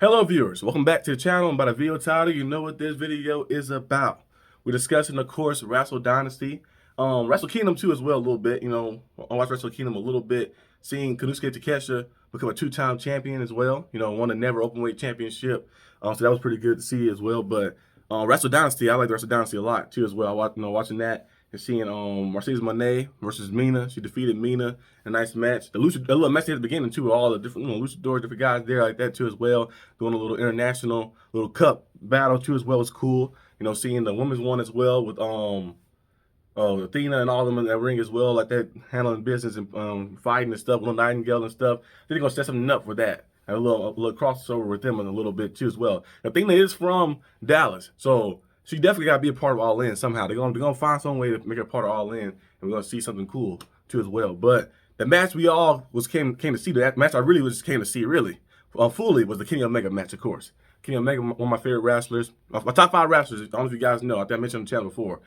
Hello viewers, welcome back to the channel. I'm about a video title. You know what this video is about. We're discussing, of course, Wrestle Dynasty. Wrestle Kingdom too as well a little bit. I watched Wrestle Kingdom a little bit, seeing Konosuke Takeshita become a two-time champion as well. Won the Never Openweight Championship. So that was pretty good to see as well. But Wrestle Dynasty, I like the Wrestle Dynasty a lot too as well. Watching that and seeing Mercedes Mone versus Mina. She defeated Mina in a nice match. The little match at the beginning too, all the different luchadors, different guys there like that too as well. Doing a little international little cup battle too as well was cool. Seeing the women's one as well with Athena and all of them in that ring as well, like that, handling business and fighting and stuff, little Nightingale and stuff. They're gonna set something up for that. And a little crossover with them in a little bit too as well. Athena is from Dallas, so she definitely got to be a part of All In somehow. They're gonna find some way to make her part of All In, and we're gonna see something cool too as well. But the match we all came to see, that match I really was came to see really fully, was the Kenny Omega match, of course. Kenny Omega, one of my favorite wrestlers, my top 5 wrestlers. I don't know if you guys know. I think I mentioned on the channel before.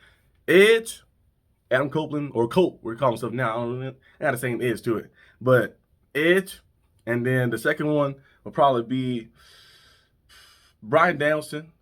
Edge, Adam Copeland, or Cope, we're calling himself now. I don't know. I got the same edge to it, but Edge, and then the second one will probably be Bryan Danielson.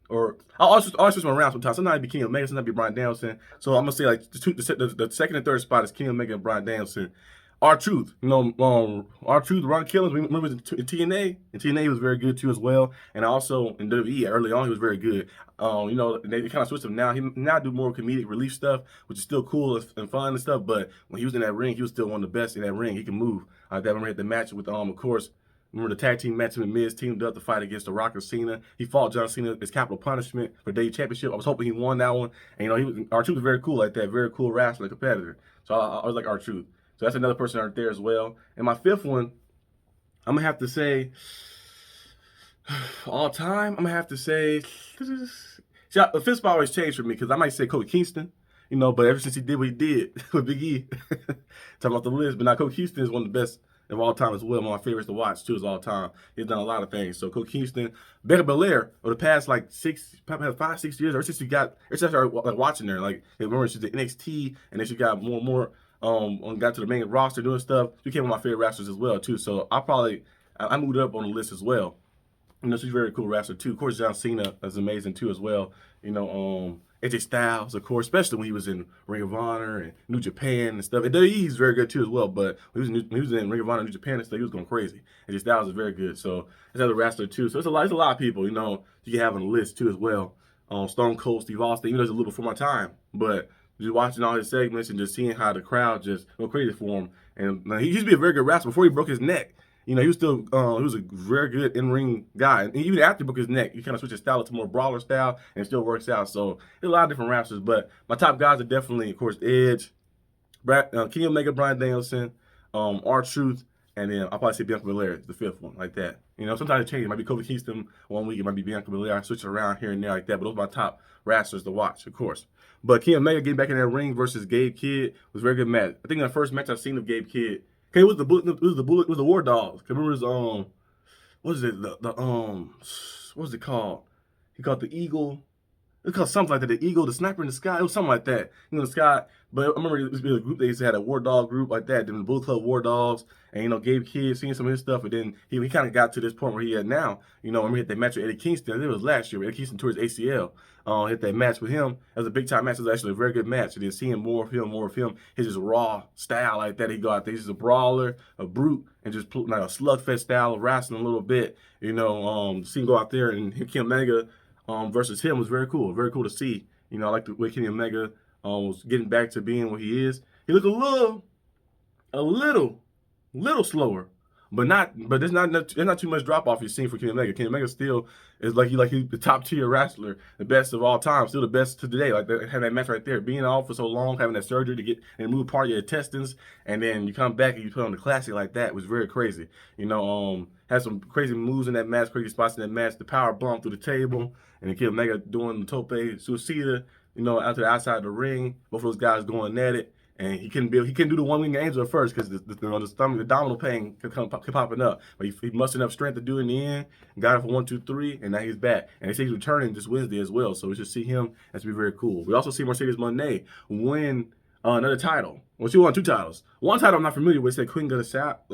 Or I always switch them around sometimes. Sometimes it'd be Kenny Omega, sometimes it'd be Bryan Danielson. So I'm gonna say like the second and third spot is Kenny Omega and Bryan Danielson. R-Truth, R-Truth, Ron Killings, we remember in TNA, and TNA was very good too as well. And also in WWE early on, he was very good. They kind of switched him now. He now do more comedic relief stuff, which is still cool and fun and stuff. But when he was in that ring, he was still one of the best in that ring. He can move. I remember he had the match with of course. Remember the tag team match him and Miz teamed up to fight against The Rock and Cena. He fought John Cena as capital punishment for the championship. I was hoping he won that one. And R-Truth was very cool like that, very cool wrestler, competitor. So I always like R-Truth. So that's another person right there as well. And my fifth one, I'm gonna have to say, all time, I'm gonna have to say, see, the fifth spot always changed for me because I might say Kofi Kingston, but ever since he did what he did with Big E, talking about the list, but now Kofi Kingston is one of the best of all time as well. One of my favorites to watch too is all time. He's done a lot of things. So Kofi Kingston, Becca Belair, over the past like 5, 6 years, ever since I started watching her, like remember she's the NXT, and then she got more and more. Got to the main roster doing stuff. She became one of my favorite wrestlers as well too. So I moved up on the list as well. She's a very cool wrestler too. Of course, John Cena is amazing too as well. AJ Styles, of course, especially when he was in Ring of Honor and New Japan and stuff. And he's very good too as well. But when he was in Ring of Honor, New Japan and stuff, he was going crazy. AJ Styles is very good. So there's another wrestler too. So there's a lot of people you can have on the list too as well. Stone Cold Steve Austin, even though it's a little before my time, but just watching all his segments and just seeing how the crowd just go crazy for him. And he used to be a very good wrestler before he broke his neck. He was still he was a very good in-ring guy. And even after he broke his neck, he kind of switched his style to more brawler style, and it still works out. So there's a lot of different wrestlers. But my top guys are definitely, of course, Edge, Kenny Omega, Bryan Danielson, R-Truth, and then I'll probably say Bianca Belair is the fifth one, like that. Sometimes it changes. It might be Kofi Kingston one week, it might be Bianca Belair. I switch it around here and there like that. But those are my top wrestlers to watch, of course. But Kenny Omega getting back in that ring versus Gabe Kidd was a very good match. I think the first match I've seen of Gabe Kidd, it was the War Dogs. Remember his what was it? What was it called? He called the Eagle. It called something like that. The Eagle, the Sniper in the Sky. It was something like that. The Sky. But I remember it was a group. They used to have a War Dog group like that. Then the Bullet Club War Dogs. And Gabe Kidd, seeing some of his stuff. And then he kind of got to this point where he at now. Remember he hit that match with Eddie Kingston. I think it was last year. Eddie Kingston tore his ACL. Hit that match with him. It was a big time match. It was actually a very good match. And then seeing more of him, his just raw style like that. He go out there. He's just a brawler, a brute, and just like a slugfest style of wrestling a little bit. Seeing him go out there and Kenny Omega versus him was very cool. Very cool to see. I like the way Kenny Omega was getting back to being what he is. He looked a little slower, but there's not too much drop off you've seen for Kenny Omega. Kenny Omega still is he's the top tier wrestler, the best of all time, still the best to today. Like having that match right there, being off for so long, having that surgery to get and remove part of your intestines, and then you come back and you put on the classic like that was very crazy. Had some crazy moves in that match, crazy spots in that match. The power bomb through the table, and then Kenny Omega doing the tope suicida, out to the outside of the ring. Both of those guys going at it. And he couldn't do the one-winged angel at first because the abdominal pain kept popping up. But he mustered enough strength to do it in the end. Got it for 1, 2, 3, and now he's back. And they say he's returning this Wednesday as well. So we should see him. That's be very cool. We also see Mercedes Mone win another title. Well, she won 2 titles. One title I'm not familiar with. Said Queen of the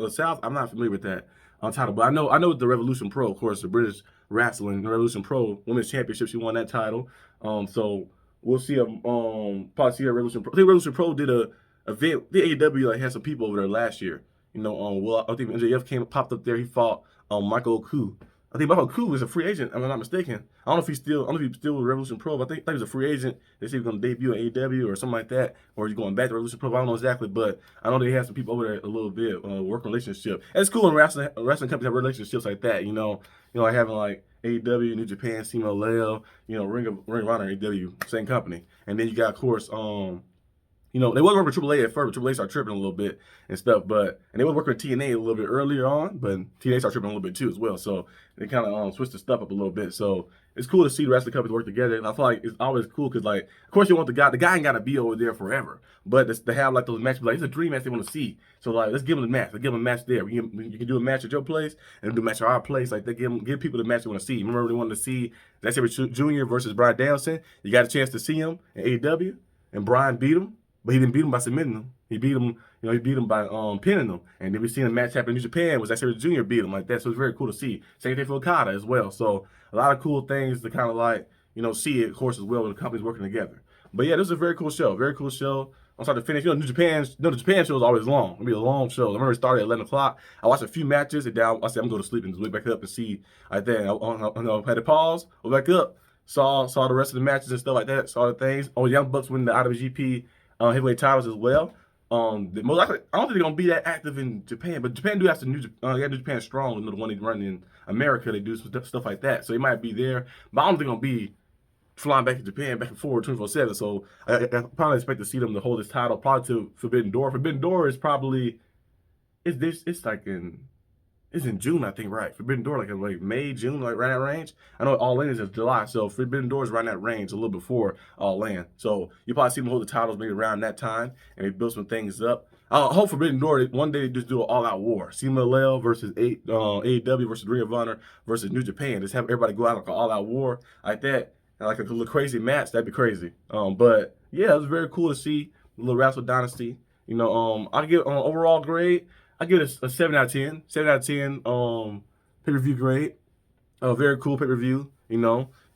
South. I'm not familiar with that. title. But I know the Revolution Pro, of course, the British Wrestling, the Revolution Pro Women's Championship, she won that title. So we'll see probably see a Revolution Pro. I think Revolution Pro did a event. The AEW like had some people over there last year. You know, well, I think MJF popped up there. He fought Michael Oku. I think Michael Oku is a free agent. If I'm not mistaken. I don't know if he's still with Revolution Pro. But I think he's a free agent. They say he's going to debut in AEW or something like that, or he's going back to Revolution Pro. I don't know exactly, but I know they have some people over there a little bit working relationship. And it's cool when wrestling companies have relationships like that. You know, like having like AEW, New Japan, CMLL, Ring of Honor, AEW, same company, and then you got of course they wasn't working with AAA at first, but AAA started tripping a little bit and stuff. And they were working with TNA a little bit earlier on, but TNA started tripping a little bit too as well. So they kind of switched the stuff up a little bit. So it's cool to see the rest of the companies work together. And I feel like it's always cool because, like, of course, you want the guy ain't got to be over there forever. But to have like those matches, like it's a dream match they want to see. So like, let's give them a match. Let's give them a match there. You can do a match at your place and do a match at our place. Like they give people the match they want to see. Remember they wanted to see ZSJ Jr. versus Bryan Danielson. You got a chance to see him in AEW, and Bryan beat him. But he didn't beat him by submitting him. He beat him, he beat him by pinning him. And then we seen a match happen in New Japan was ZSJ Jr. beat him like that. So it's very cool to see. Same thing for Okada as well. So a lot of cool things to kind of like, see it, of course, as well when the companies working together. But yeah, this is a very cool show. Very cool show. I'm starting to finish. The Japan show is always long. It'll be a long show. I remember it started at 11 o'clock. I watched a few matches and then I said I'm going to sleep and just wake back up and see like that. I had to pause, went back up, saw the rest of the matches and stuff like that, saw the things. Young Bucks win the IWGP heavyweight titles as well. Most likely, I don't think they're gonna be that active in Japan, but Japan do have to New Japan Strong, the one they run in America. They do stuff like that, so they might be there. But I don't think they're gonna be flying back to Japan, back and forward 24/7. So I probably expect to see them to hold this title probably to Forbidden Door. Forbidden Door is probably it's in June, I think, right? Forbidden Door, like May, June, like right in that range. I know All In is in July, so Forbidden Door is right in that range, a little before All In. So you probably see them hold the titles maybe around that time, and they build some things up. I hope Forbidden Door, one day they just do an all-out war. CMLL versus AEW versus Ring of Honor versus New Japan. Just have everybody go out like an all-out war like that, and like a little crazy match. That'd be crazy. But yeah, it was very cool to see the little Wrestle Dynasty. I give overall grade. I give it a 7 out of 10. 7 out of 10 pay-per-view grade. Very cool pay-per-view, Being in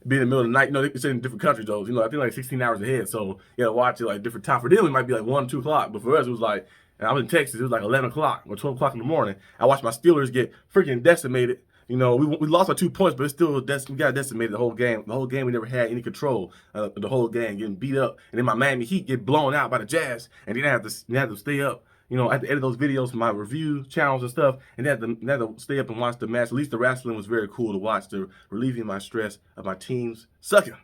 the middle of the night, it's in different countries, though. I think like 16 hours ahead, so you gotta watch it like different time. For them, it might be like 1, 2 o'clock, but for us, it was like, and I was in Texas, it was like 11 o'clock or 12 o'clock in the morning. I watched my Steelers get freaking decimated. We lost by 2 points, but it's still we got decimated the whole game. The whole game, we never had any control of the whole game, getting beat up. And then my Miami Heat get blown out by the Jazz, and then I have to stay up. I had to edit those videos for my review channels and stuff, and I had to stay up and watch the match. At least the wrestling was very cool to watch, to relieving my stress of my teams sucking.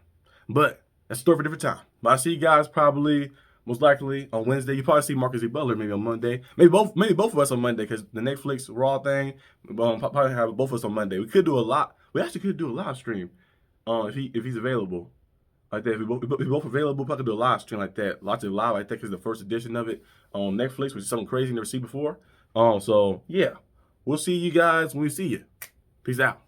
But that's a story for a different time. But I'll see you guys probably, most likely, on Wednesday. You probably see Marcus E. Butler maybe on Monday. Maybe both of us on Monday, because the Netflix Raw thing, probably have both of us on Monday. We could do a lot. We actually could do a live stream if he's available. Like that, if we both available, probably do a live stream like that. Lots of live like that, because the first edition of it on Netflix, which is something crazy you never seen before. So yeah, we'll see you guys when we see you. Peace out.